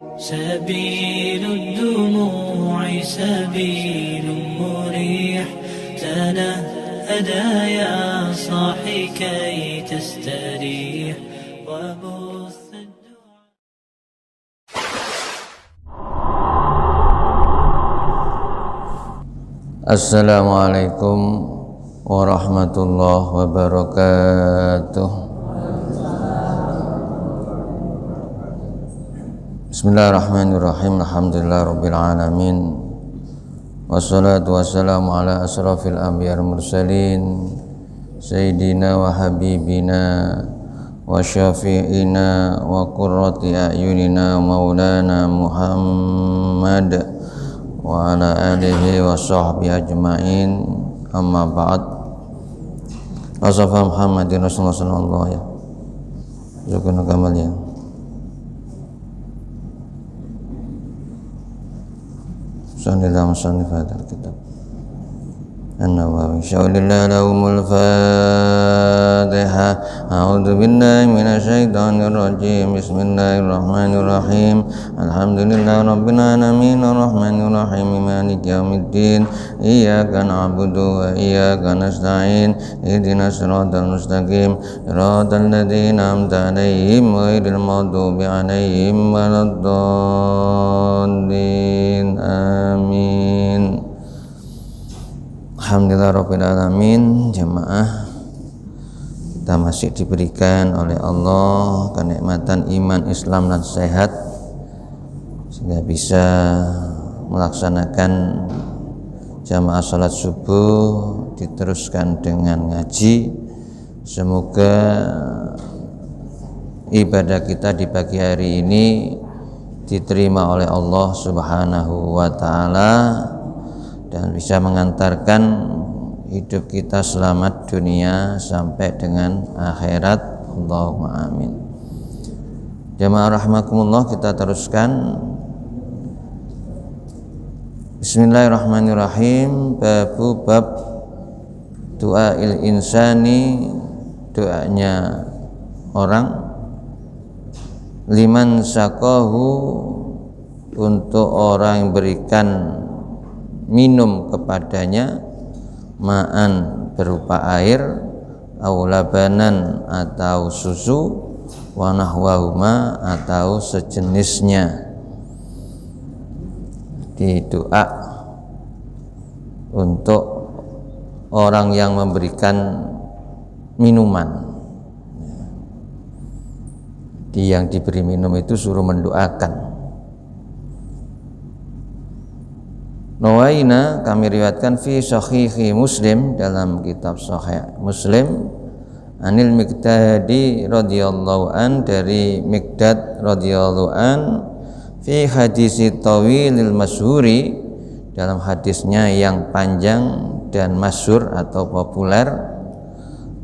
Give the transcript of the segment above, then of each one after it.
سبيل الدموع سبيل مريح تنهدى يا صاحي كي تستريح وبث Assalamualaikum warahmatullahi wabarakatuh. Bismillahirrahmanirrahim. Alhamdulillahirabbil alamin. Wassalatu wassalamu ala asrafil anbiya'i wal mursalin sayyidina wa habibina wa syafi'ina wa qurrati a'yunina maulana Muhammad wa ala alihi wa sahbihi ajma'in, amma ba'd. Ashafa Muhammadin Rasulullah sallallahu alaihi wasallam kamalia. Sallallahu alaihi wasallam kitab An-Nawawi syaulillahi lahumul Fatihah. A'udzu billahi minasyaitonir rajim. Bismillahirrahmanirrahim. Alhamdulillahi rabbil alamin arrahmanir rahim maliki yaumiddin. Iyyaka na'budu wa iyyaka nasta'in. Ihdinas siratal mustaqim. Siratal ladzina an'amta 'alaihim ghairil maghdubi 'alaihim waladdallin. Amin. Alhamdulillahirabbil alamin. Jamaah, kita masih diberikan oleh Allah kenikmatan iman, Islam dan sehat sehingga bisa melaksanakan jamaah salat subuh, diteruskan dengan ngaji. Semoga ibadah kita di pagi hari ini diterima oleh Allah Subhanahu wa taala dan bisa mengantarkan hidup kita selamat dunia sampai dengan akhirat. Allahumma amin. Jamaah rahimakumullah, kita teruskan. Bismillahirrahmanirrahim. Bab du'ail insani, doanya orang, liman saqahu, untuk orang yang berikan minum kepadanya, ma'an berupa air, au labanan atau susu, wa nahwahuma atau sejenisnya. Di doa untuk orang yang memberikan minuman, yang diberi minum itu suruh mendoakan. Nawaina, kami riwayatkan fi sahihi Muslim, dalam kitab Sahih Muslim, anil Miqdadi radhiyallahu an, dari Miqdad radhiyallahu an, fi hadisi tawilil masyhuri, dalam hadisnya yang panjang dan masyhur atau populer.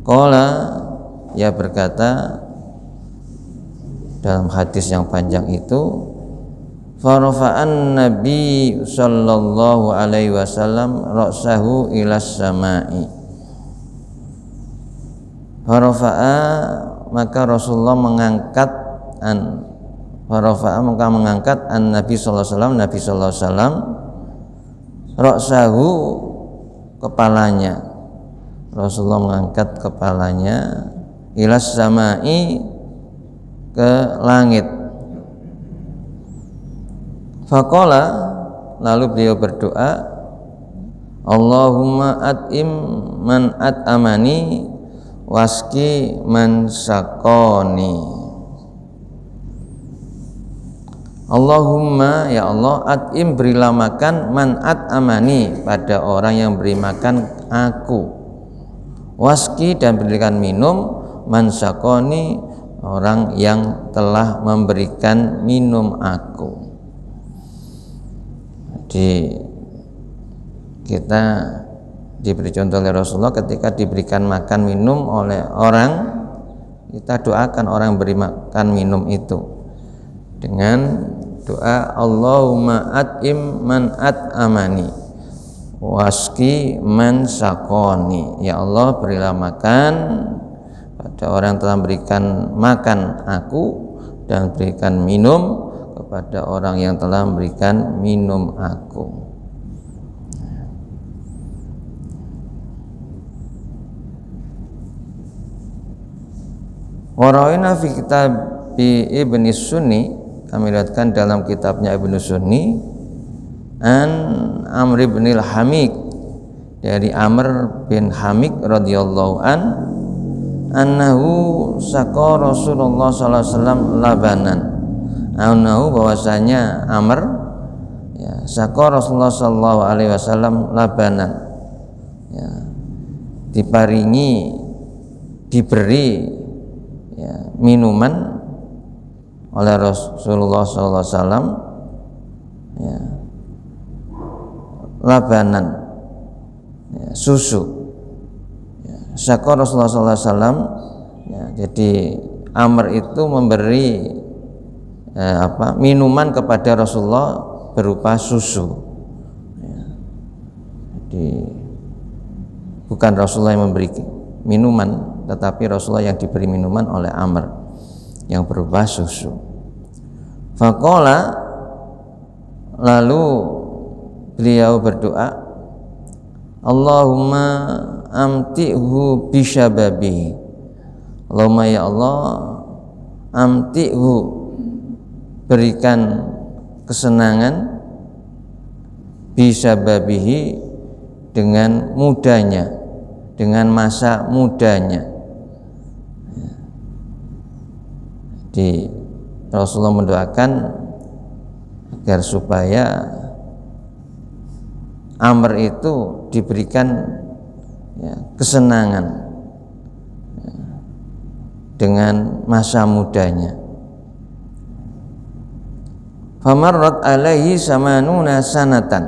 Qala, ia berkata dalam hadis yang panjang itu, farafa'an Nabi sallallahu alaihi wasallam ra'sahu ilas sama'i. Farafa'a, maka Rasulullah mengangkat Nabi sallallahu alaihi wasallam, Nabi sallallahu alaihi wasallam, ra'sahu, kepalanya. Rasulullah mengangkat kepalanya ilas sama'i, ke langit. Faqala, lalu beliau berdoa, Allahumma at'im man at'amani waski man saqani. Allahumma, ya Allah, at'im, berilah makan, man at'amani, pada orang yang beri makan aku, waski, dan berikan minum, man saqani, orang yang telah memberikan minum aku. Jadi kita diberi contoh oleh Rasulullah, ketika diberikan makan minum oleh orang, kita doakan orang yang beri makan minum itu dengan doa Allahumma at'im man at'amani waski man saqani. Ya Allah, berilah makan pada orang yang telah memberikan makan aku dan berikan minum kepada orang yang telah memberikan minum aku. Waraina fi kitab Ibnu Sunni, kami lihatkan dalam kitabnya Ibnu Sunni, an Amr bin al-Hamid, dari Amr bin Hamid radhiyallahu annahu saqa Rasulullah sallallahu alaihi wasallam labanan. Annahu, bahwasanya Amr ya saqa Rasulullah sallallahu alaihi wasallam labanan, ya diberi ya, minuman oleh Rasulullah sallallahu alaihi wasallam, ya, labanan, ya, susu. Ya, syaqa Rasulullah sallallahu alaihi wasallam, ya, jadi Amr itu memberi minuman kepada Rasulullah berupa susu. Ya, jadi bukan Rasulullah yang memberi minuman, tetapi Rasulullah yang diberi minuman oleh Amr yang berupa susu. Faqala, lalu beliau berdoa, Allahumma amti'hu bisyababihi. Allahumma, ya Allah, amti'hu, berikan kesenangan, bisyababihi, dengan mudanya, dengan masa mudanya. Jadi Rasulullah mendoakan agar supaya Amr itu diberikan ya, kesenangan ya, dengan masa mudanya. Famarrat alaihi samanuna sanatan,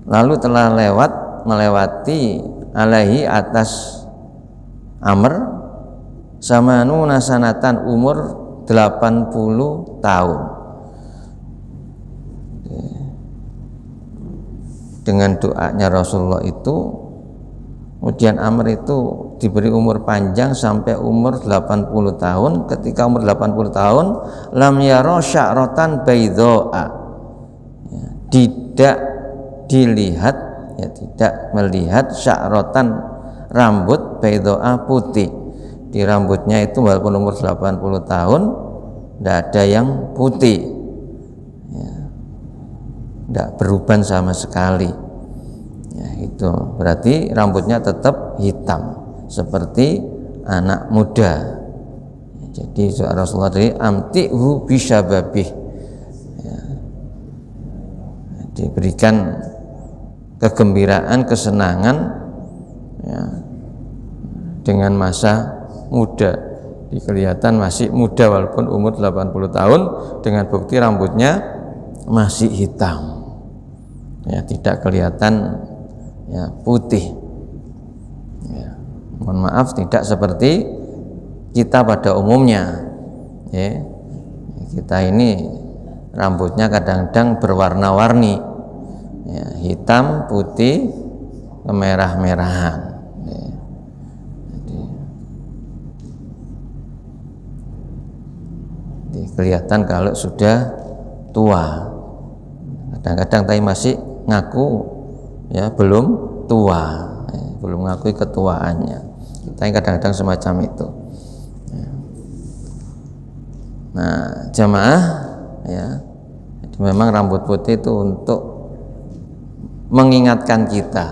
lalu telah melewati alaihi atas Amr samanuna sanatan, umur 80 tahun. Dengan doanya Rasulullah itu, kemudian Amr itu diberi umur panjang sampai umur 80 tahun. Ketika umur 80 tahun, lam yara sya'ratan baydha'a, ya, tidak dilihat, ya, tidak melihat sya'ratan, rambut, baydha'a, putih. Di rambutnya itu walaupun umur 80 tahun tidak ada yang putih, ya, tidak beruban sama sekali, ya, itu berarti rambutnya tetap hitam seperti anak muda. Ya, jadi Rasulullah dari amti'hu bisyababih, ya, diberikan kegembiraan, kesenangan, ya, dengan masa muda. Kelihatan masih muda walaupun umur 80 tahun, dengan bukti rambutnya masih hitam, ya, tidak kelihatan ya, putih, ya. Mohon maaf, tidak seperti kita pada umumnya, ya. Kita ini rambutnya kadang-kadang berwarna-warni, ya, hitam, putih, kemerah-merahan. Kelihatan kalau sudah tua. Kadang-kadang tapi masih ngaku ya belum tua, ya, belum mengakui ketuaannya. Kita kadang-kadang semacam itu. Ya. Nah, jamaah, ya, jadi memang rambut putih itu untuk mengingatkan kita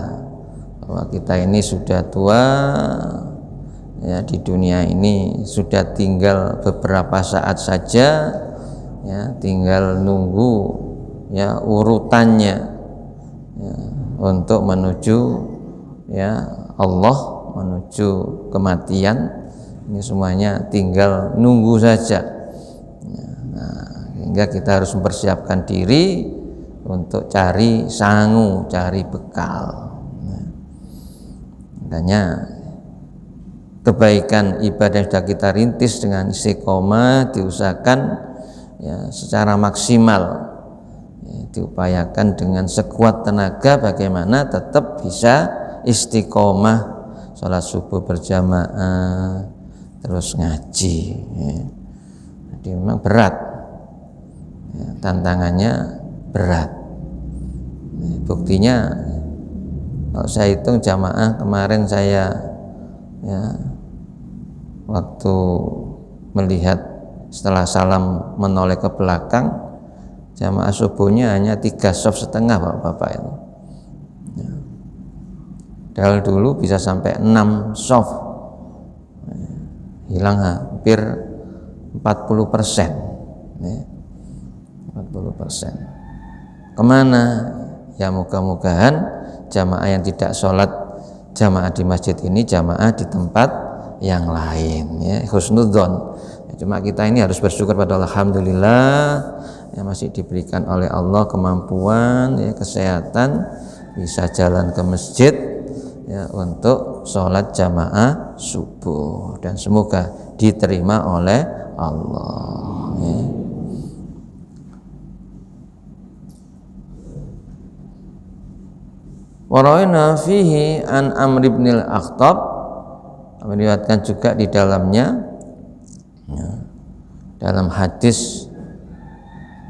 bahwa kita ini sudah tua. Ya, di dunia ini sudah tinggal beberapa saat saja, ya, tinggal nunggu ya urutannya, ya, untuk menuju ya Allah, menuju kematian. Ini semuanya tinggal nunggu saja, ya. Nah, sehingga kita harus mempersiapkan diri untuk cari sangu, cari bekal. Nah, makanya kebaikan ibadah yang sudah kita rintis dengan istiqomah diusahakan ya, secara maksimal, ya, diupayakan dengan sekuat tenaga bagaimana tetap bisa istiqomah, sholat subuh berjamaah, terus ngaji, ya. Jadi memang berat, tantangannya berat. Buktinya kalau saya hitung jamaah kemarin saya waktu melihat setelah salam menoleh ke belakang, jamaah subuhnya hanya 3 shaf setengah Bapak-bapak itu. Padahal dulu bisa sampai 6 shaf, hilang hampir 40%. 40%. Kemana? Ya mudah-mudahan jamaah yang tidak sholat jamaah di masjid ini jamaah di tempat yang lain, ya, husnudzon. Cuma kita ini harus bersyukur pada alhamdulillah yang masih diberikan oleh Allah kemampuan, ya, kesehatan, bisa jalan ke masjid, ya, untuk sholat jamaah subuh, dan semoga diterima oleh Allah, ya. Waraina fihi an Amr ibn al-Akhtab, meriwayatkan juga di dalamnya, ya, dalam hadis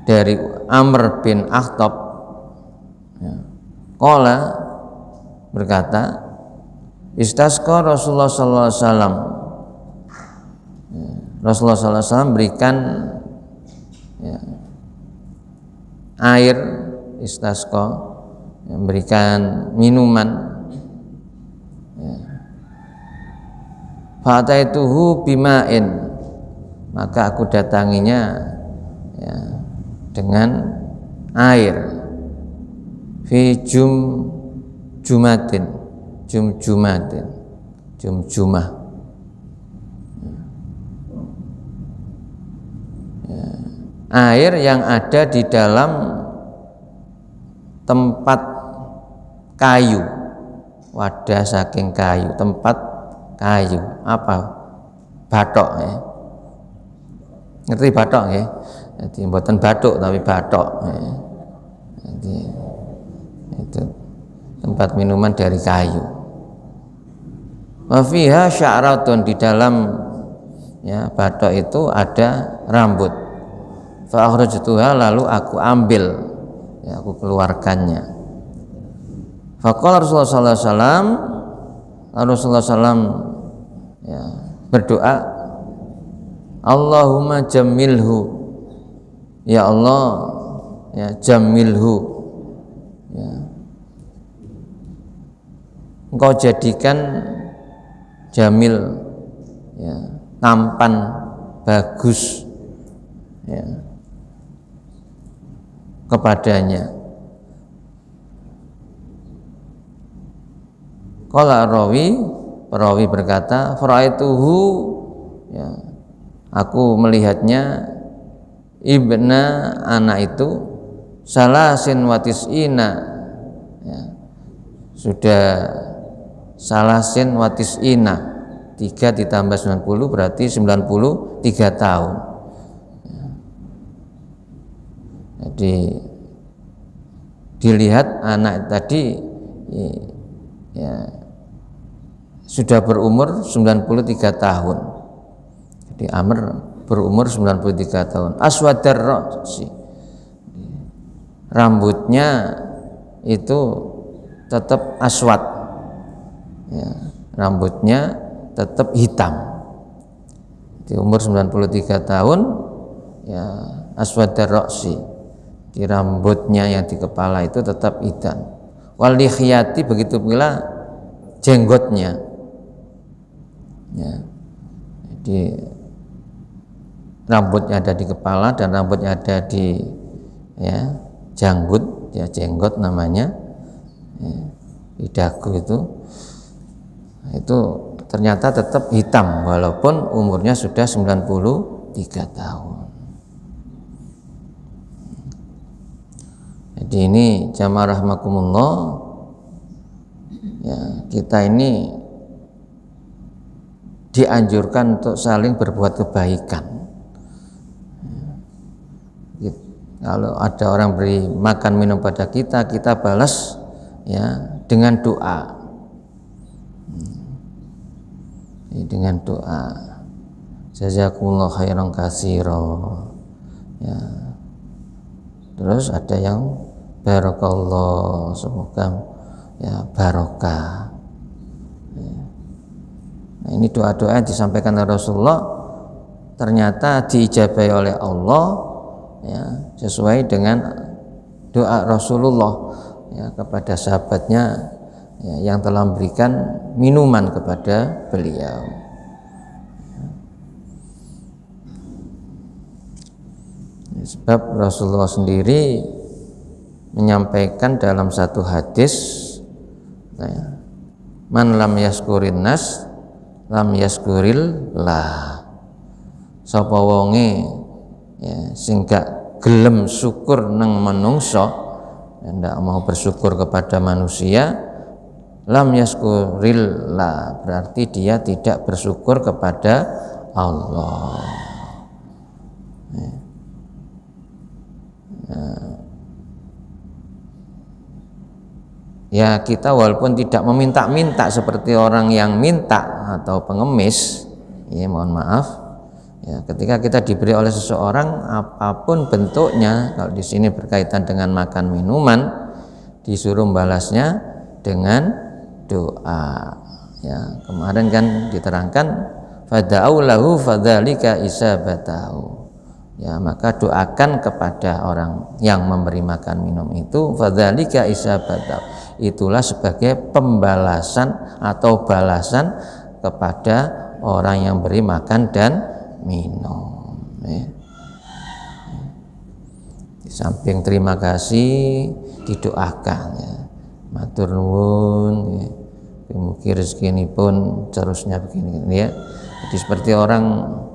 dari Amr bin Akhtab, ya, qala berkata, istasqa Rasulullah sallallahu alaihi wasallam, Rasulullah sallallahu alaihi wasallam berikan, ya, air, istasqa, memberikan minuman, ya. Fa'ataituhu bima'in, maka aku datanginya, ya, dengan air, fi jumjumatin, jumjumah, ya, air yang ada di dalam tempat kayu, wadah saking kayu, tempat kayu, apa, bathok, ya. Ngerti bathok, ya? Jadi mboten bathuk tapi bathok, ya. Jadi itu tempat minuman dari kayu. Wa fiha sya'ratun, di dalam, ya, bathok itu ada rambut. Fa akhrajtuha, lalu aku ambil, ya, aku keluarkannya. Faqala Rasulullah sallallahu alaihi wasallam, Rasulullah sallam, ya, berdoa, Allahumma jamilhu, ya Allah, ya, jamilhu, ya, engkau jadikan jamil, ya, tampan, bagus, ya, kepadanya. Qala perawi berkata, fara'aituhu, ya, aku melihatnya, ibna, anak itu, salasin watis'ina, ya, sudah salasin watis'ina, 3 ditambah 90 berarti 93 tahun, ya. Jadi dilihat anak tadi, ya, sudah berumur 93 tahun. Jadi Amr berumur 93 tahun. Aswadar ra'si, rambutnya itu tetap aswad, ya, rambutnya tetap hitam. Di umur 93 tahun, ya, aswadar ra'si, di rambutnya yang di kepala itu tetap hitam. Wal lihiyati, begitu pula jenggotnya, ya. Jadi rambutnya ada di kepala dan rambutnya ada di, ya, janggut, ya, jenggot namanya, ya, di dagu itu ternyata tetap hitam walaupun umurnya sudah 93 tahun. Jadi ini jamaah rahmakumullah, ya, kita ini dianjurkan untuk saling berbuat kebaikan. Kalau ada orang beri makan minum pada kita, kita balas, ya, dengan doa, dengan doa, jazakumullah khairan katsira, ya, Terus ada yang barakallah, semoga ya barokah. Nah, ini doa-doa yang disampaikan oleh Rasulullah ternyata diijabahi oleh Allah ya, sesuai dengan doa Rasulullah ya, kepada sahabatnya ya, yang telah memberikan minuman kepada beliau. Ya, sebab Rasulullah sendiri menyampaikan dalam satu hadis ya, man lam yaskurin nas lam yaskuril lah. Sapa wonge ya, sing gak gelem syukur nang manungsa, ndak mau bersyukur kepada manusia, lam yaskuril lah, berarti dia tidak bersyukur kepada Allah. Ya kita walaupun tidak meminta-minta seperti orang yang minta atau pengemis, ya mohon maaf, ya ketika kita diberi oleh seseorang apapun bentuknya, kalau di sini berkaitan dengan makan minuman, disuruh membalasnya dengan doa. Ya kemarin kan diterangkan fada'u lahu fadzalika isabatahu. Ya maka doakan kepada orang yang memberi makan minum itu fadzalika isabatahu, itulah sebagai pembalasan atau balasan kepada orang yang beri makan dan minum ya. Di samping terima kasih didoakan ya, matur nuwun ya, mugi rezeki ini pun terusnya begini ya. Jadi seperti orang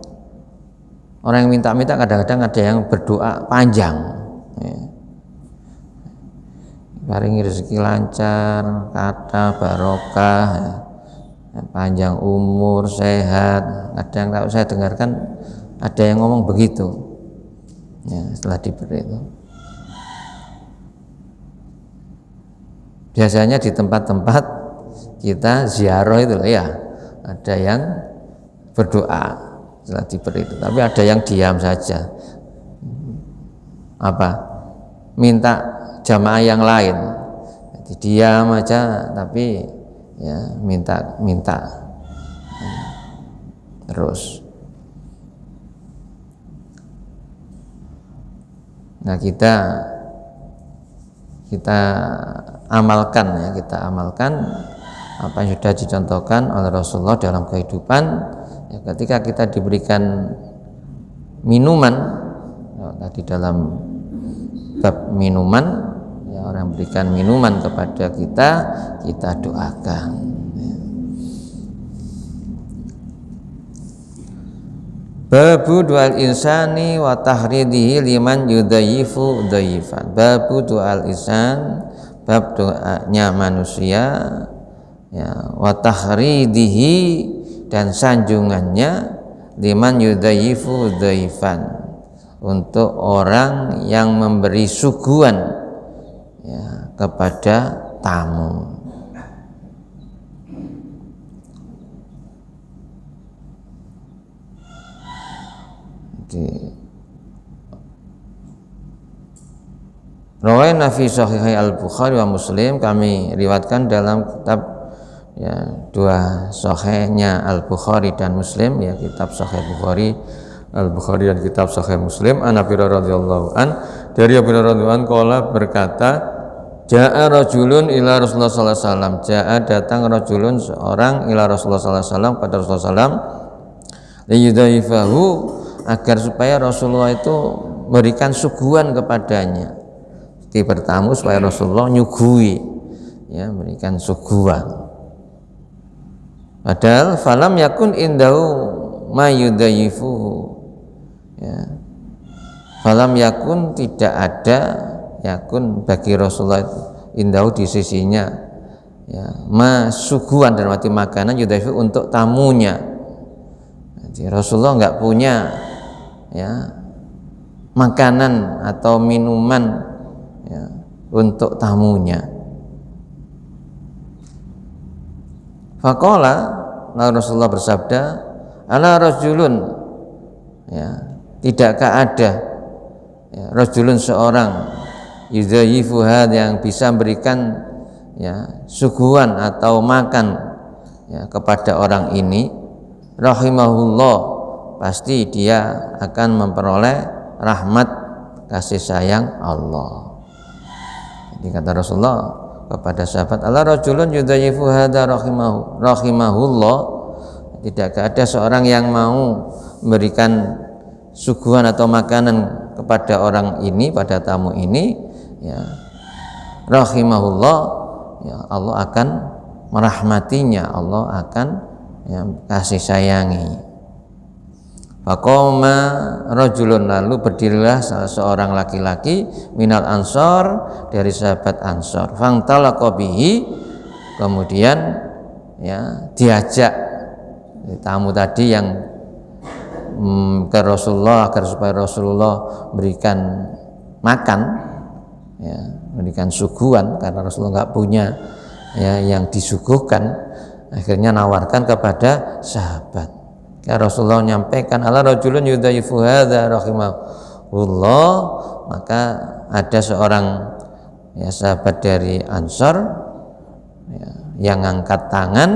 yang minta-minta kadang-kadang ada yang berdoa panjang ya. Paringi rezeki lancar, kata barokah ya, panjang umur, sehat. Kadang kalau saya dengarkan ada yang ngomong begitu ya, setelah diberi itu. Biasanya di tempat-tempat kita ziarah itu loh ya, ada yang berdoa setelah diberi itu, tapi ada yang diam saja, apa minta jamaah yang lain, jadi diam aja tapi ya minta terus. Nah kita amalkan ya, kita amalkan apa yang sudah dicontohkan oleh Rasulullah dalam kehidupan ya, ketika kita diberikan minuman ya, tadi dalam bab minuman ya, orang berikan minuman kepada kita doakan ya. Babu du'al insani wa tahridihi liman yudhayifu dhayifan. Babu du'al insan, bab doanya manusia ya, wa tahridihi, dan sanjungannya liman yudhayifu dhayifan, untuk orang yang memberi suguhan ya, kepada tamu. Rawaina fi sahihai al-Bukhari wa Muslim, kami riwayatkan dalam kitab ya, dua sahihnya Al-Bukhari dan Muslim ya, kitab Sahih Bukhari Al-Bukhari dan kitab Sahih Muslim. An Abi radhiyallahu an, dari Abi radhiyallahu an qala berkata, Ja'a rajulun ila Rasulullah sallallahu alaihi wasallam. Ja'a datang rajulun seorang ila Rasulullah sallallahu alaihi wasallam, pada Rasulullah sallallahu alaihi wasallam, liyudhaifahu, agar supaya Rasulullah itu memberikan suguhan kepadanya. Seperti bertamu supaya Rasulullah nyuguhi ya, memberikan suguhan. Padahal falam yakun indahu ma yudhaifuhu ya. Falam yakun, tidak ada yakun bagi Rasulullah indahu di sisinya ya, ma suguhan dan mati makanan yudhaifu untuk tamunya. Jadi Rasulullah enggak punya ya makanan atau minuman ya, untuk tamunya. Faqala, lalu Rasulullah bersabda, ala rajulun ya, tidakkah ada ya, rajulun seorang yudhayifu yang bisa memberikan ya suguhan atau makan ya kepada orang ini, rahimahullah, pasti dia akan memperoleh rahmat kasih sayang Allah. Jadi kata Rasulullah kepada sahabat, Allah rajulun yudhayifu hadza rahimahullah, tidak ada seorang yang mau memberikan suguhan atau makanan kepada orang ini, pada tamu ini, ya rahimahullah, ya Allah akan merahmatinya, Allah akan ya, kasih sayangi. Faqama rajulun, lalu berdirilah salah seorang laki-laki minal ansor, dari sahabat Ansor, fangtalaqa bihi, kemudian ya diajak tamu tadi yang ke Rasulullah agar supaya Rasulullah berikan makan, ya, berikan suguhan, karena Rasulullah nggak punya ya yang disuguhkan, akhirnya nawarkan kepada sahabat. Ya, Rasulullah menyampaikan, ala rajulun yudhayifu hadza rahimahullah, maka ada seorang ya sahabat dari Ansor ya, yang angkat tangan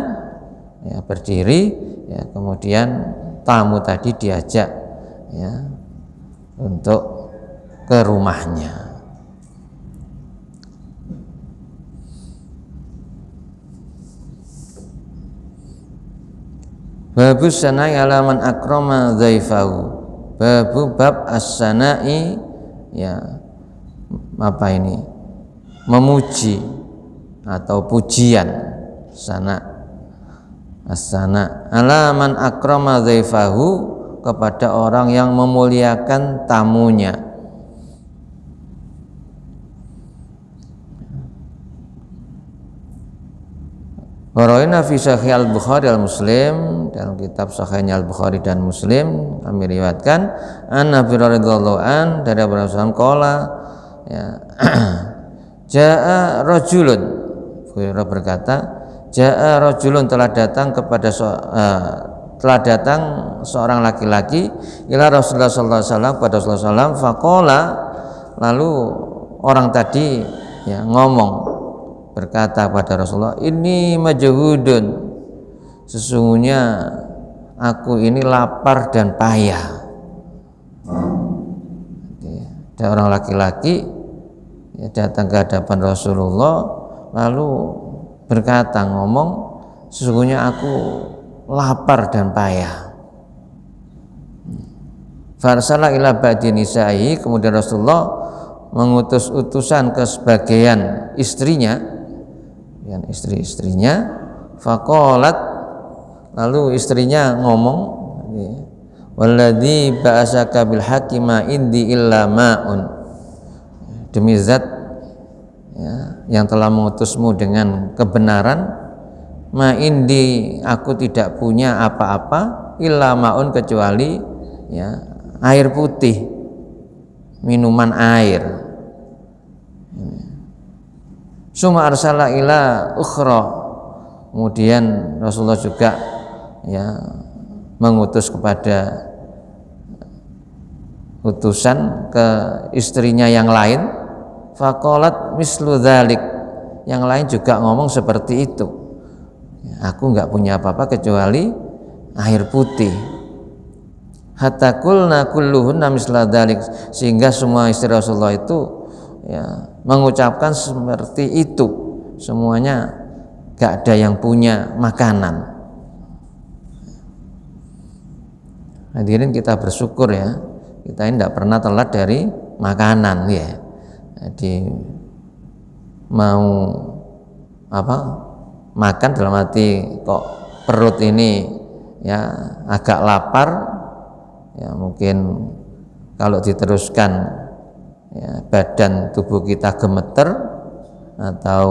ya, berdiri ya, kemudian tamu tadi diajak ya untuk ke rumahnya. Babu sanai alaman akrama dhaifahu, babu bab as-sanai, ya apa ini, memuji atau pujian, sana as-sana alaman akrama dhaifahu, kepada orang yang memuliakan tamunya. Waraina fi Sahih Al-Bukhari Al-Muslim, dalam kitab Sahihnya Al-Bukhari dan Muslim kami riwayatkan an Nabi radhiyallahu an, dari Abu Hurairah qala ya jaa rajulun, Hurairah berkata, jaa rajulun, telah datang seorang laki-laki ila Rasulullah sallallahu alaihi wasallam, kepada Rasulullah sallallahu alaihi wasallam, faqala, lalu orang tadi ya ngomong, berkata kepada Rasulullah, ini majhudun, sesungguhnya aku ini lapar dan payah. Ada orang laki-laki ya, datang ke hadapan Rasulullah lalu berkata, ngomong, sesungguhnya aku lapar dan payah. Farsala ila ba'di nisa'i, kemudian Rasulullah mengutus utusan ke sebagian istrinya, yang istri-istrinya, faqalat, lalu istrinya ngomong, walladzi ba'asaka bil haqqi ma indi illa ma'un, demi zat ya, yang telah mengutusmu dengan kebenaran, ma indi, aku tidak punya apa-apa, illa ma'un, kecuali ya air putih, minuman air. Suma arsala ila ukhra, kemudian Rasulullah juga ya mengutus kepada utusan ke istrinya yang lain, faqalat mislu dzalik, yang lain juga ngomong seperti itu, aku enggak punya apa-apa kecuali air putih. Hatta qulna kulluhunna misla dzalik, sehingga semua istri Rasulullah itu ya mengucapkan seperti itu, semuanya gak ada yang punya makanan. Hadirin, kita bersyukur ya, kita ini tidak pernah telat dari makanan ya. Jadi mau apa makan, dalam arti kok perut ini ya agak lapar ya, mungkin kalau diteruskan ya, badan tubuh kita gemeter atau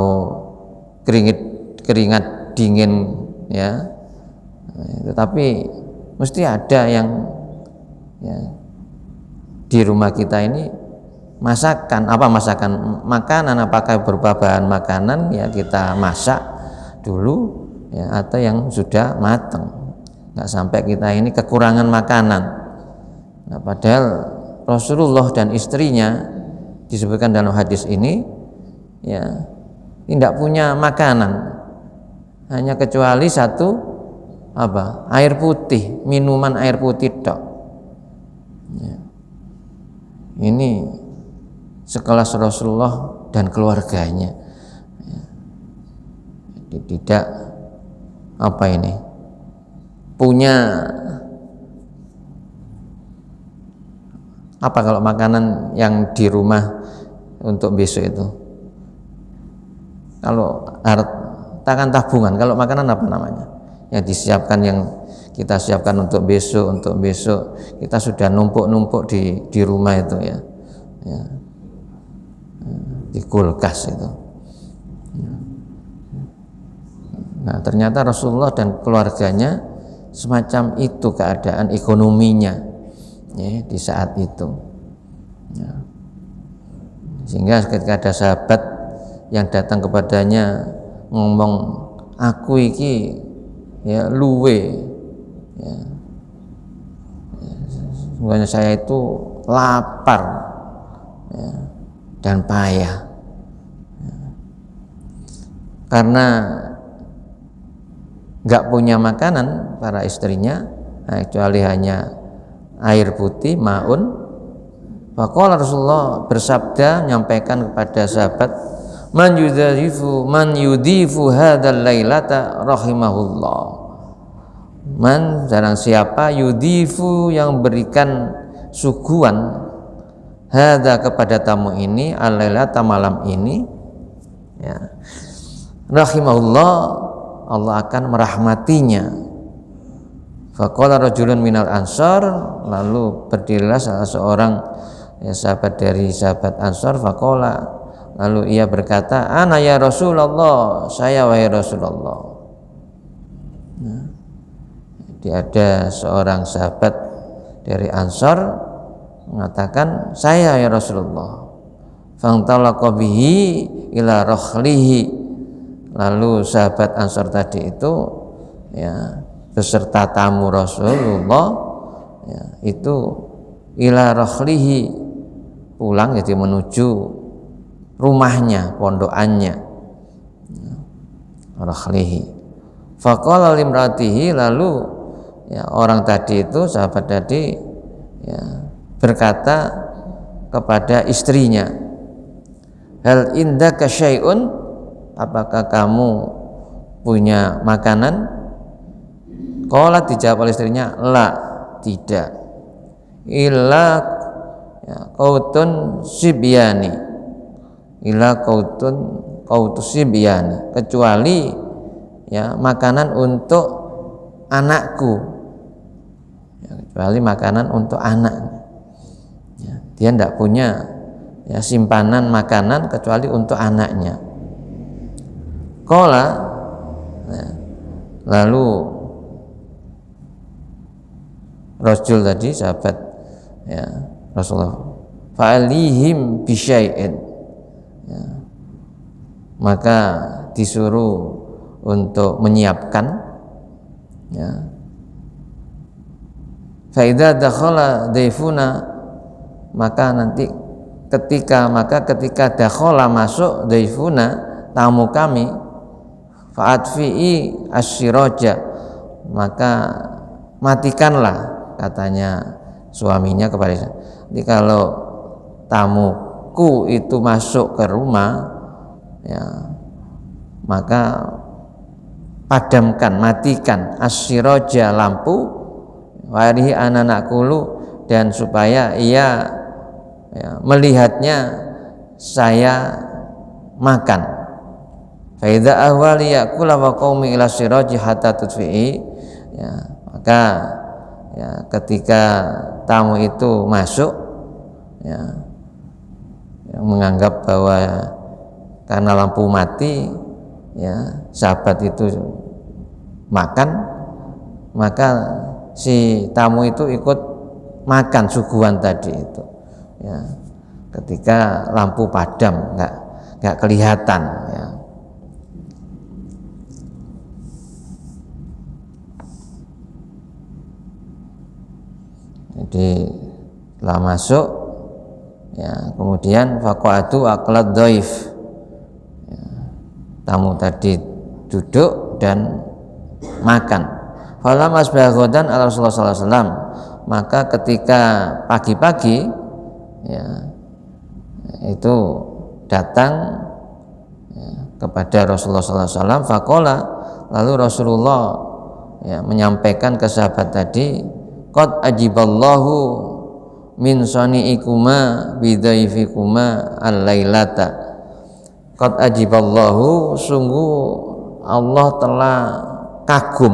keringat dingin ya, tetapi mesti ada yang ya, di rumah kita ini masakan makanan, apakah berupa bahan makanan ya kita masak dulu ya, atau yang sudah matang, nggak sampai kita ini kekurangan makanan. Nah, padahal Rasulullah dan istrinya disebutkan dalam hadis ini ya tidak punya makanan hanya kecuali satu air putih, minuman air putih tok. Ya. Ini sekelas Rasulullah dan keluarganya. Ya. Tidak punya kalau makanan yang di rumah untuk besok itu. Kalau hartakan tabungan, kalau makanan apa namanya? Yang disiapkan, yang kita siapkan untuk besok kita sudah numpuk di rumah itu ya. Di kulkas itu. Nah, ternyata Rasulullah dan keluarganya semacam itu keadaan ekonominya ya, di saat itu ya. Sehingga ketika ada sahabat yang datang kepadanya ngomong, aku iki ya luwe ya, sebenarnya saya itu lapar ya, dan payah ya. Karena nggak punya makanan para istrinya kecuali hanya air putih, maun. Faqala Rasulullah bersabda menyampaikan kepada sahabat, man yudifu hadzal lailata rahimahullah. Man, jarang siapa, yudifu yang berikan suguhan, hadza kepada tamu ini, al-lailata malam ini ya, rahimahullah, Allah akan merahmatinya. Faqala rajulun minal ansar, lalu berdirilah salah seorang ya, sahabat dari sahabat Ansar. Faqala, lalu ia berkata, ana ya Rasulullah, saya wahai Rasulullah. Nah, jadi ada seorang sahabat dari Ansar mengatakan, saya ya Rasulullah. Fantalaqa bihi ila rakhlihi, lalu sahabat Ansar tadi itu ya beserta tamu Rasulullah ya, itu ila rakhlihi, pulang, jadi menuju rumahnya, pondokannya ya, rakhlihi. Faqala limratihi, lalu ya, orang tadi itu, sahabat tadi ya, berkata kepada istrinya, hal indaka syai'un, apakah kamu punya makanan? Qala, dijawab oleh istrinya, la, tidak, illa ya, qautun sibyani, illa qautus sibyani, kecuali ya makanan untuk anakku ya, kecuali makanan untuk anaknya ya, dia tidak punya ya simpanan makanan kecuali untuk anaknya. Qala ya, lalu Rasul tadi, sahabat ya, Rasulullah, fa'alihim bisyai'in ya, maka disuruh untuk menyiapkan ya. Fa idza dakhala daifuna, maka nanti ketika dakhala masuk daifuna, tamu kami, fa'atfi'i asyiraja, maka matikanlah, katanya suaminya kepada saya, jadi kalau tamuku itu masuk ke rumah ya, maka padamkan, matikan asyiraja, lampu, warihi ananakulu, dan supaya ia ya, melihatnya saya makan. Fa idza ahwali yakula wa qaumi ila siraji hatta tutfi'i ya, maka ya, ketika tamu itu masuk ya, yang menganggap bahwa karena lampu mati ya, sahabat itu makan, maka si tamu itu ikut makan suguhan tadi itu ya, ketika lampu padam, nggak kelihatan ya. Jadi setelah masuk Ya, kemudian faqa'atu aqlad dhaif. Ya, tamu tadi duduk dan makan. Falamma asbaghadan ala Rasulullah sallallahu alaihi wasallam, maka ketika pagi-pagi ya, itu datang ya, kepada Rasulullah sallallahu alaihi wasallam, faqala, lalu Rasulullah ya, menyampaikan ke sahabat tadi, qad ajiballahu min sani'ikuma bidhaifikuma al-lailata. Qad ajiballahu, sungguh Allah telah kagum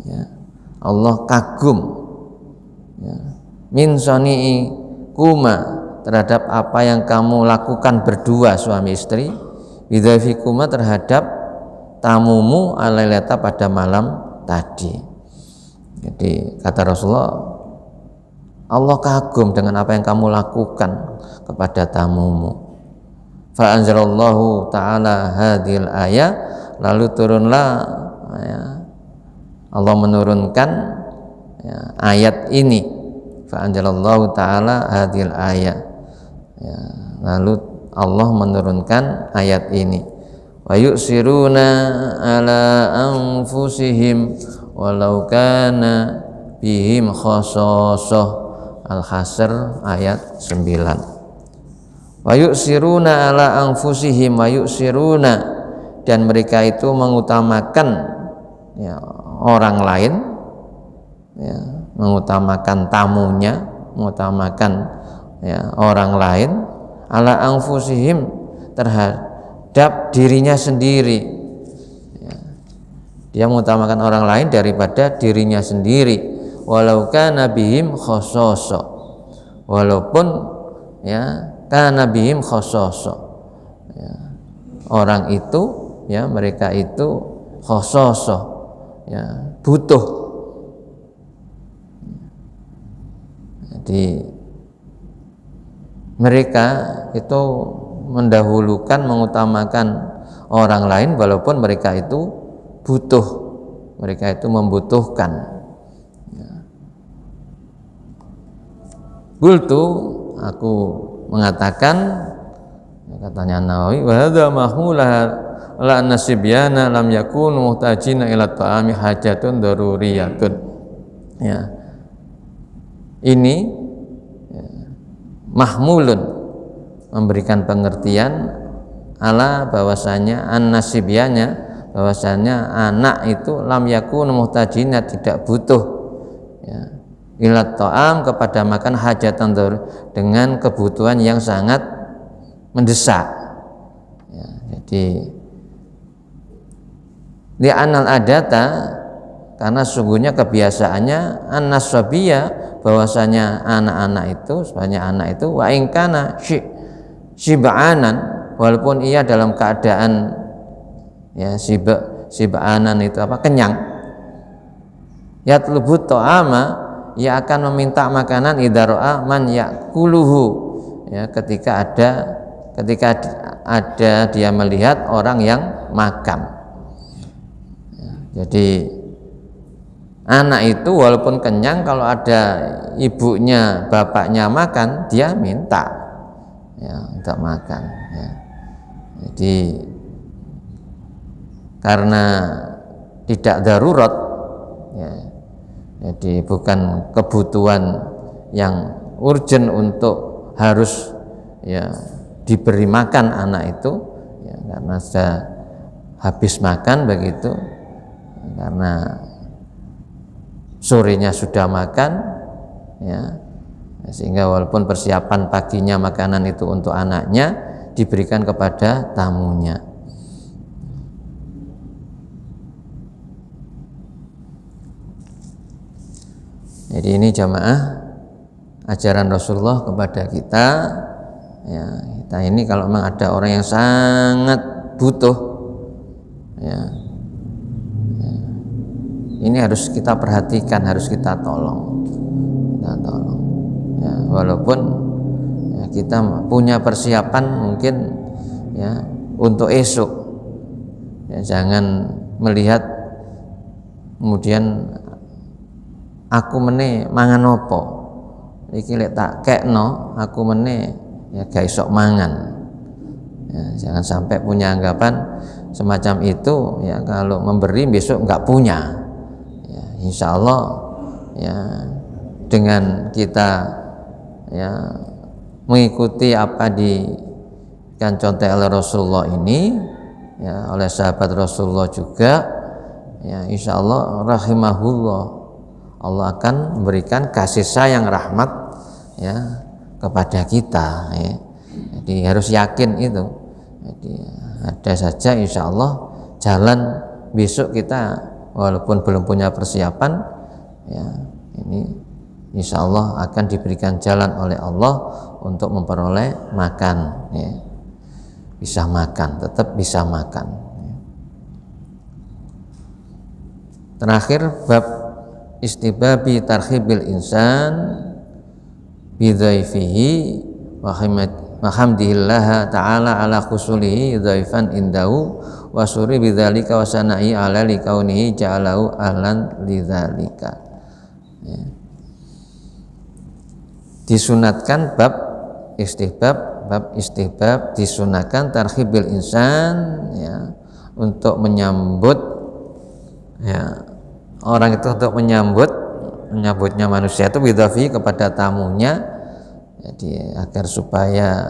ya, Allah kagum ya, min sani'ikuma, terhadap apa yang kamu lakukan berdua suami istri, bidhaifikuma, terhadap tamumu al-lailata, pada malam tadi. Jadi kata Rasulullah, Allah kagum dengan apa yang kamu lakukan kepada tamumu. Fa anzalallahu ta'ala hadhil ayat, lalu turunlah ya, Allah menurunkan ya, ayat ini. Fa anzalallahu ta'ala hadhil ayat ya, lalu Allah menurunkan ayat ini. Wa yusiruna ala anfusihim walau kana bihim khasasah. Al-Hasr ayat 9. Wa yusiruna ala anfusihim, wa yusiruna, dan mereka itu mengutamakan ya, orang lain ya, mengutamakan tamunya, mengutamakan ya, orang lain, ala anfusihim, terhadap dirinya sendiri ya. Dia mengutamakan orang lain daripada dirinya sendiri, walau kana bihim khasasa, walaupun ya kana bihim khasasa ya, orang itu ya, mereka itu khasasa ya, butuh. Jadi mereka itu mendahulukan, mengutamakan orang lain walaupun mereka itu butuh, mereka itu membutuhkan. Qultu, aku mengatakan, katanya Nawawi, wa hadza mahmulah la nasibyana lam yakunu muhtajina ila ta'ami hajatun daruriyatun. Ya. Ini ya, mahmulun, memberikan pengertian ala, bahwasanya an-nasibyanya, bahwasanya anak itu lam yakunu muhtajina, tidak butuh ya, ilat ta'am, kepada makan, hajatan, dengan kebutuhan yang sangat mendesak ya. Jadi li'anal adata, karena sungguhnya kebiasaannya, an-nasabiyya, bahwasanya anak-anak itu, sebenarnya anak itu, wa ingkana shib'anan, walaupun ia dalam keadaan ya, shib'anan itu apa, kenyang, yatlubut ta'ama, ia akan meminta makanan, idzaro'a man yakuluhu ya, ketika ada dia melihat orang yang makan ya. Jadi anak itu walaupun kenyang, kalau ada ibunya, bapaknya makan, dia minta ya, untuk makan ya. Jadi karena tidak darurat ya, jadi bukan kebutuhan yang urgent untuk harus ya diberi makan anak itu ya, karena sudah habis makan begitu, karena sorenya sudah makan ya, sehingga walaupun persiapan paginya makanan itu untuk anaknya, diberikan kepada tamunya. Jadi ini jamaah ajaran Rasulullah kepada kita ya. Kita ini kalau memang ada orang yang sangat butuh ya, ya, ini harus kita perhatikan, harus kita tolong ya, walaupun ya, kita punya persiapan mungkin ya untuk esok ya, jangan melihat kemudian aku meneh mangan opo, iki lek tak kekno aku meneh ya gak iso mangan. Ya, jangan sampai punya anggapan semacam itu ya, kalau memberi besok nggak punya. Ya, insya Allah ya, dengan kita ya mengikuti apa kan contoh oleh Rasulullah ini ya, oleh sahabat Rasulullah juga ya, insya Allah rahimahullah, Allah akan memberikan kasih sayang rahmat ya kepada kita ya. Jadi harus yakin itu. Jadi ada saja insya Allah jalan besok kita, walaupun belum punya persiapan ya, ini insya Allah akan diberikan jalan oleh Allah untuk memperoleh makan ya. Bisa makan, tetap bisa makan ya. Terakhir bab istibabi tarhibil insan bidhaifihi wa hamdilillah ta'ala ala khusulihi dhaifan indahu wa suri bidzalika wa sana'i ala likaunihi ja'alahu ahlan lidzalika ya. Disunatkan bab istihbab disunatkan tarhibil insan ya, untuk menyambut ya, orang itu untuk menyambutnya manusia itu bidhafi kepada tamunya. Jadi agar supaya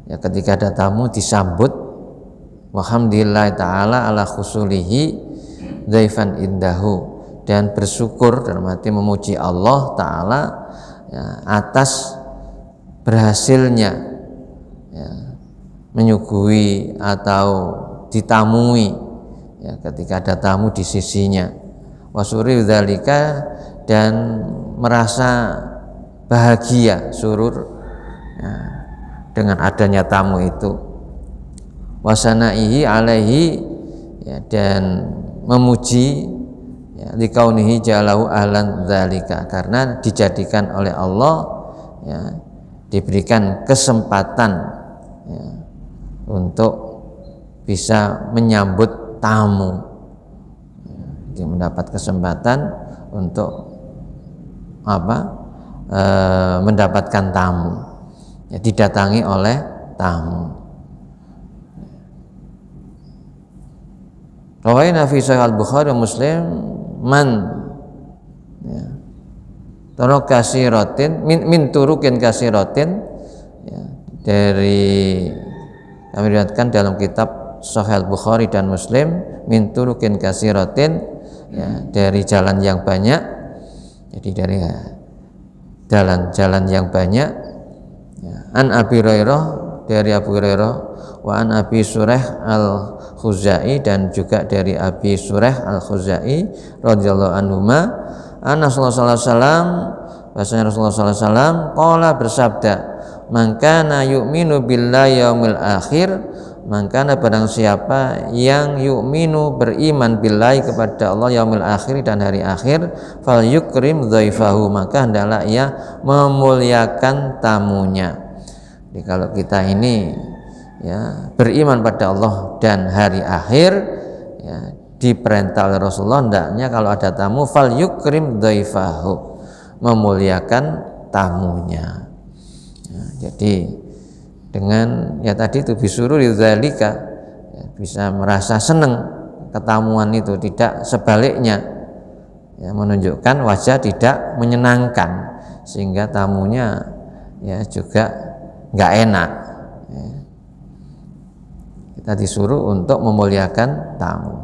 ya ketika ada tamu disambut walhamdulillah ta'ala ala khusulihi dhaifan indahu, dan bersyukur dalam arti memuji Allah ta'ala ya, atas berhasilnya ya, menyuguhi atau ditamui ya, ketika ada tamu di sisinya, wasuri dzalika, dan merasa bahagia surur ya, dengan adanya tamu itu, wasanaihi alaihi ya, dan memuji ya, likaunihi jalahu ahlan dzalika, karena dijadikan oleh Allah ya, diberikan kesempatan ya, untuk bisa menyambut tamu ya, dia mendapat kesempatan untuk mendapatkan tamu ya, didatangi oleh tamu. Rawaina fi Sahih Al-Bukhari Muslim man ya, turuk kasiratin min turukin kasiratin ya, dari kami riwayatkan dalam kitab Sahih Al-Bukhari dan Muslim min turukin kasiratin ya, dari jalan yang banyak, jadi dari jalan yang banyak ya. An Abi Hurairah, dari Abu Hurairah, wa an Abi Sureh Al-Khuzai, dan juga dari Abi Sureh Al-Khuzai radhiyallahu anhuma, anna sallallahu alaihi wasallam, bahasanya Rasulullah sallallahu alaihi wasallam qala, bersabda, man kana yu'minu billahi yaumil akhir, maka barang siapa yang yu'minu beriman billahi kepada Allah yaumil akhir dan hari akhir, fal yukrim dhaifahu, maka hendaklah ia memuliakan tamunya. Jadi kalau kita ini ya beriman pada Allah dan hari akhir ya, diperintah oleh Rasulullah hendaknya kalau ada tamu fal yukrim dhaifahu, memuliakan tamunya ya, jadi dengan ya tadi itu disuruh dzalika ya, bisa merasa senang ketamuan itu, tidak sebaliknya ya, menunjukkan wajah tidak menyenangkan sehingga tamunya ya juga nggak enak ya. Kita disuruh untuk memuliakan tamu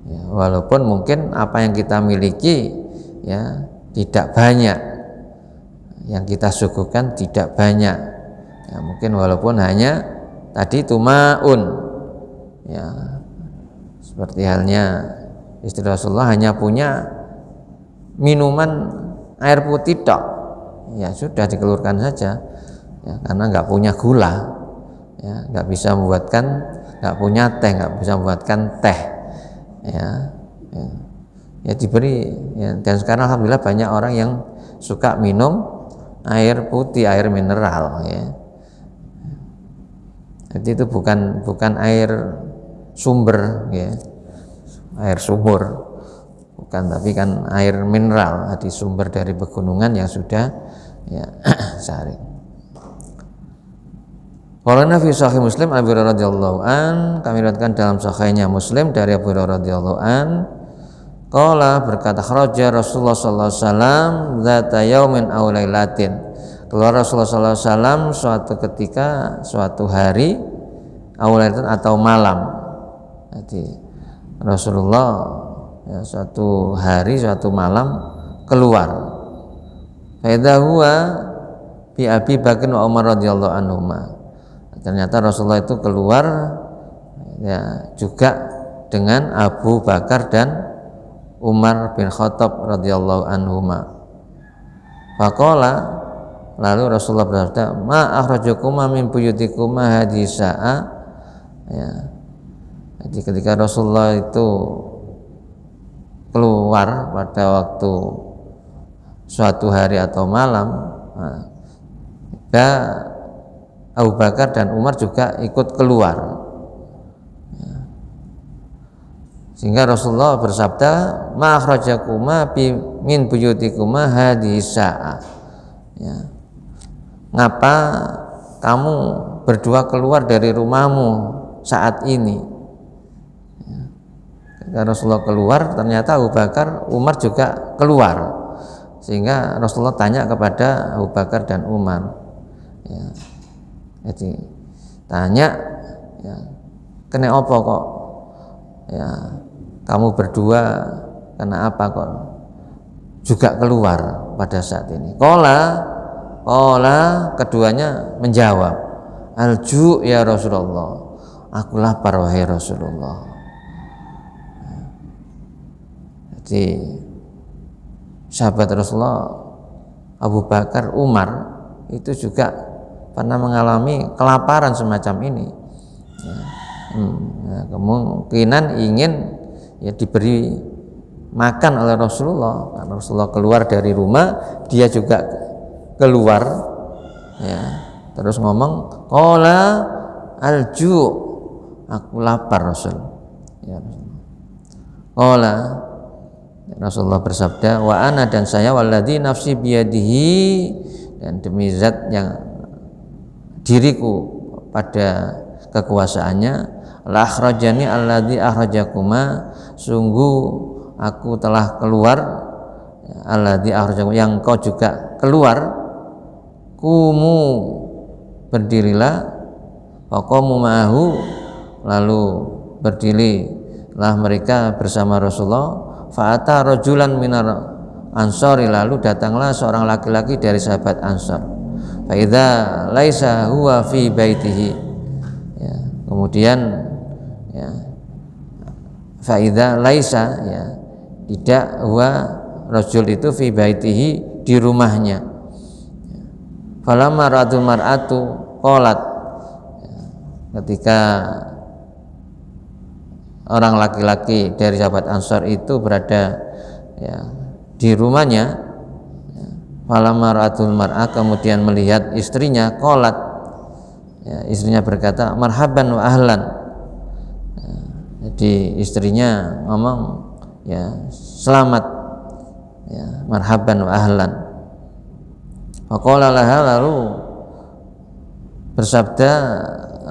ya, walaupun mungkin apa yang kita miliki ya tidak banyak, yang kita suguhkan tidak banyak ya, mungkin walaupun hanya tadi itu maun ya, seperti halnya istri Rasulullah hanya punya minuman air putih tok ya, sudah dikeluarkan saja ya, karena nggak punya gula ya, nggak bisa membuatkan, nggak punya teh, nggak bisa membuatkan teh ya, ya, ya diberi ya. Dan sekarang alhamdulillah banyak orang yang suka minum air putih, air mineral ya. Jadi itu bukan air sumber ya, air sumur bukan, tapi kan air mineral, jadi sumber dari pegunungan yang sudah ya sehari. Walana fi sahih Muslim Abu Hurairah radhiyallahu an, kami riwayatkan dalam sahihnya Muslim dari Abu Hurairah radhiyallahu an, qala berkata kharaja Rasulullah sallallahu alaihi wasallam dzata yaumin aw lailatin. Keluar Rasulullah sallallahu alaihi wasallam suatu ketika, suatu hari aw lailatin atau malam. Jadi Rasulullah ya, suatu hari, suatu malam keluar. Fa idza huwa bi Abi Bakar wa Umar radhiyallahu anhuma. Ternyata Rasulullah itu keluar ya juga dengan Abu Bakar dan Umar bin Khattab radhiyallahu anhuma. Faqala, lalu Rasulullah bersabda, ma akhrajakuma min buyutikuma hadhihi sa'a. Ya. Jadi ketika Rasulullah itu keluar pada waktu suatu hari atau malam, Abu Bakar dan Umar juga ikut keluar, sehingga Rasulullah bersabda, ma akhrajakuma min buyutikuma hadhihi sa'a. Ya. Ngapa kamu berdua keluar dari rumahmu saat ini? Ya. Ketika Rasulullah keluar, ternyata Abu Bakar, Umar juga keluar, sehingga Rasulullah tanya kepada Abu Bakar dan Umar. Ya. Jadi tanya, ya, kena apa kok? Ya, kamu berdua kena apa kok juga keluar pada saat ini? Qala keduanya menjawab, alju ya Rasulullah, aku lapar wahai Rasulullah. Jadi sahabat Rasulullah Abu Bakar, Umar itu juga pernah mengalami kelaparan semacam ini. Ya, kemungkinan ingin ya diberi makan oleh Rasulullah. Karena Rasulullah keluar dari rumah, dia juga keluar, ya, terus ngomong, qala alju, aku lapar Rasul. Ya, qala, Rasulullah bersabda, wa ana, dan saya walladzi nafsi biyadihi, dan demi zat yang diriku pada kekuasaannya, la akhrajani alladzi akhrajakuma, sungguh aku telah keluar, alladzi akhrajakum, yang kau juga keluar. Kumu, berdirilah, faqamu ma'ahu, lalu berdirilah mereka bersama Rasulullah. Fa'ata rajulan minar ansori, lalu datanglah seorang laki-laki dari sahabat Ansar. Faidza laisa huwa fi baitihi, ya, kemudian ya, faidza laisa, ya, tidak huwa rajul itu fi baitihi, di rumahnya. Falamma ra'atul mar'atu qalat, ya, ketika orang laki-laki dari sahabat Ansar itu berada, ya, di rumahnya, falamma ra'atul mar'a, kemudian melihat istrinya, qalat, ya, istrinya berkata, marhaban wa ahlan. Ya, jadi istrinya ngomong, ya, selamat, ya, marhaban wa ahlan. Faqala laha, lalu bersabda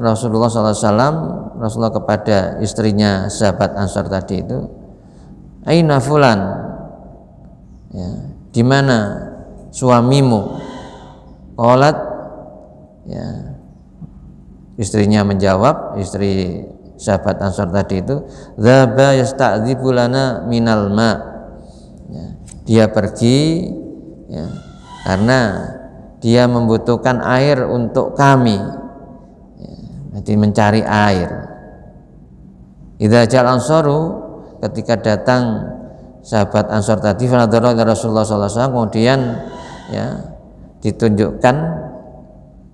Rasulullah SAW, Rasulullah kepada istrinya sahabat Ansar tadi itu, aina fulan, ya, di mana suamimu? Qalat, ya, istrinya menjawab, istri sahabat Ansar tadi itu, dzaba yasta'dzibu lana minal ma, ya, dia pergi, ya, karena dia membutuhkan air untuk kami, ya, jadi mencari air. Idza jal ansaru, ketika datang sahabat Ansar tadi, fanadhara Rasulullah sallallahu alaihi wasallam, kemudian, ya, ditunjukkan,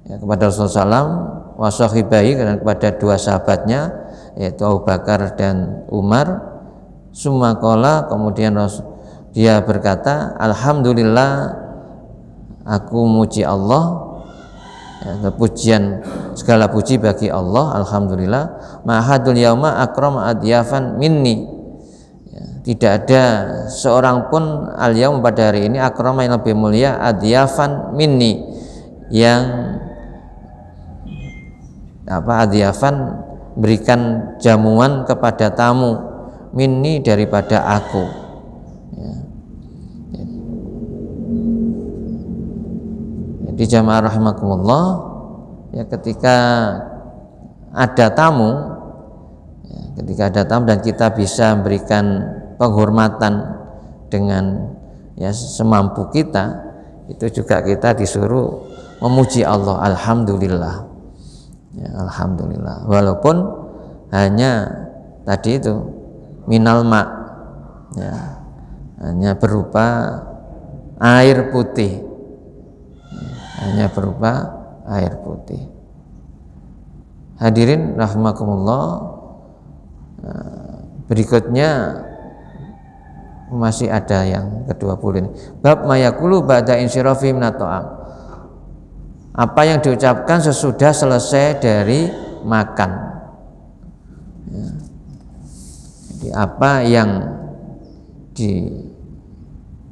ya, kepada Rasulullah SAW, wa sahibai, dan kepada dua sahabatnya, yaitu Abu Bakar dan Umar. Summa qala, kemudian dia berkata, alhamdulillah, aku muji Allah, ya, pujian, segala puji bagi Allah, alhamdulillah, ma'ahadul yauma akram adyafan minni, ya, tidak ada seorang pun al-yaum pada hari ini akrama yang lebih mulia adyafan minni, yang adyafan berikan jamuan kepada tamu, minni daripada aku. Ya. Jadi jamaah rahimakumullah, ya ketika ada tamu, ketika ada tamu dan kita bisa memberikan penghormatan dengan ya semampu kita, itu juga kita disuruh memuji Allah, alhamdulillah ya, alhamdulillah, walaupun hanya tadi itu minal ma ya, hanya berupa air putih ya, hanya berupa air putih. Hadirin rahimakumullah, berikutnya masih ada yang ke-20 ini. Bab mayakulu ba'da insyirafi minat ta'am. Apa yang diucapkan sesudah selesai dari makan. Ya. Jadi apa yang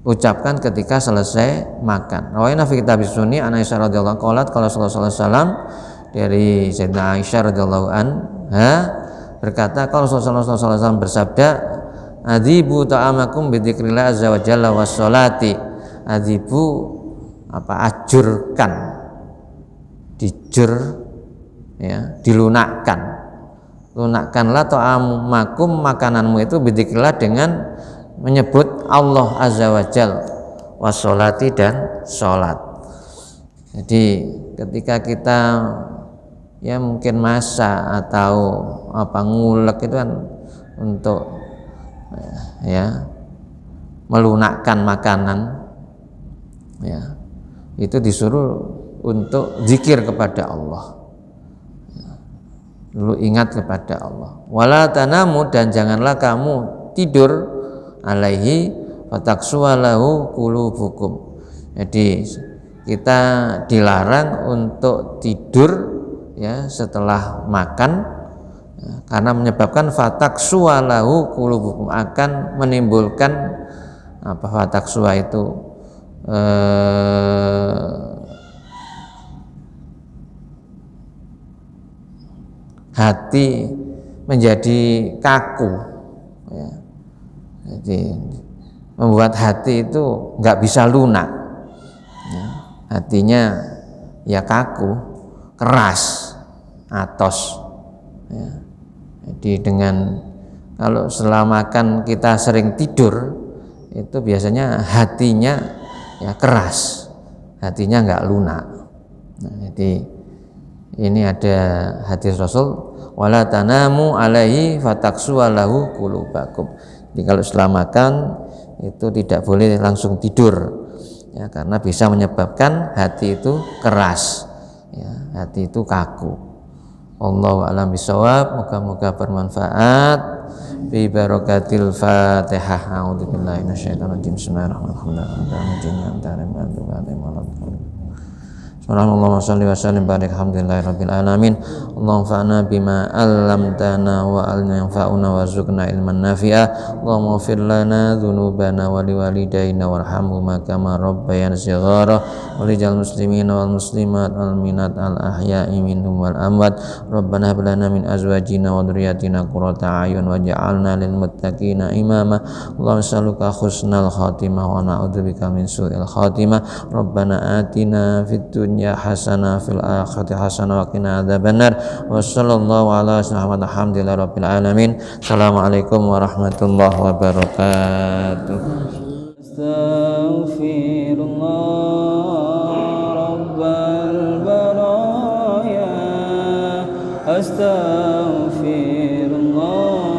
diucapkan ketika selesai makan. Rawaina fi kitab Sunni an Aisyah radhiyallahu anha qala sallallahu alaihi wasallam, dari Sayyidah Aisyah radhiyallahu anha berkata, kalau Rasulullah SAW bersabda, adzibu ta'amakum bidzikrillah azza wa jalla wassolati. Adzibu ajurkan, dijur ya, dilunakkan, lunakkanlah ta'amakum makananmu itu bidzikrillah dengan menyebut Allah azza wa jalla wassolati dan sholat. Jadi ketika kita ya mungkin masak atau ngulek itu kan untuk ya melunakkan makanan, ya itu disuruh untuk zikir kepada Allah, lalu ingat kepada Allah. Wala tanamu, dan janganlah kamu tidur, alaihi fataksuwalahu qulubukum. Jadi kita dilarang untuk tidur ya setelah makan, ya, karena menyebabkan fataksuwa lahu qulubukum, akan menimbulkan fataksuwa itu hati menjadi kaku ya. Jadi membuat hati itu nggak bisa lunak ya. Hatinya ya kaku, keras, atos ya. Jadi dengan kalau setelah makan kita sering tidur, itu biasanya hatinya ya keras, hatinya nggak lunak. Nah, jadi ini ada hadis Rasul, wala tanamu alaihi fataksuwalahu qulubakum. Jadi kalau setelah makan itu tidak boleh langsung tidur ya, karena bisa menyebabkan hati itu keras ya, hati itu kaku. Wallahu a'lam bishawab. Moga-moga bermanfaat. Bi barakatil Fatihah. A'udzubillahi minasyaitonir rajim. Bismillahirrahmanirrahim. Allahumma shalli wa sallim barik alhamdulillahi rabbil alamin. Allahumma fa'na bima 'allamtana wa 'allimna yanfa'una warzuqna ilman nafi'a. Allahumma ighfir lana dzunubana wa liwalidayna warhamhuma kama rabbayana shighara wa lijal muslimina wal muslimat wal minat al ahya'i minhum wal amwat. Rabbana hab lana min azwajina wa dhurriyyatina qurrata a'yun waj'alna lil muttaqina imama. Allahumma nas'aluka husnal khatimah wa na'udzubika min su'il khatimah. Rabbana atina fid dunya hasanah fil akhirati hasanah wa qina adzabannar. Wa sallallahu ala sayyidina alhamdulillahi rabbil alamin. Assalamualaikum warahmatullahi wabarakatuh. Astaghfirullah rabbal baraya, astaghfirullah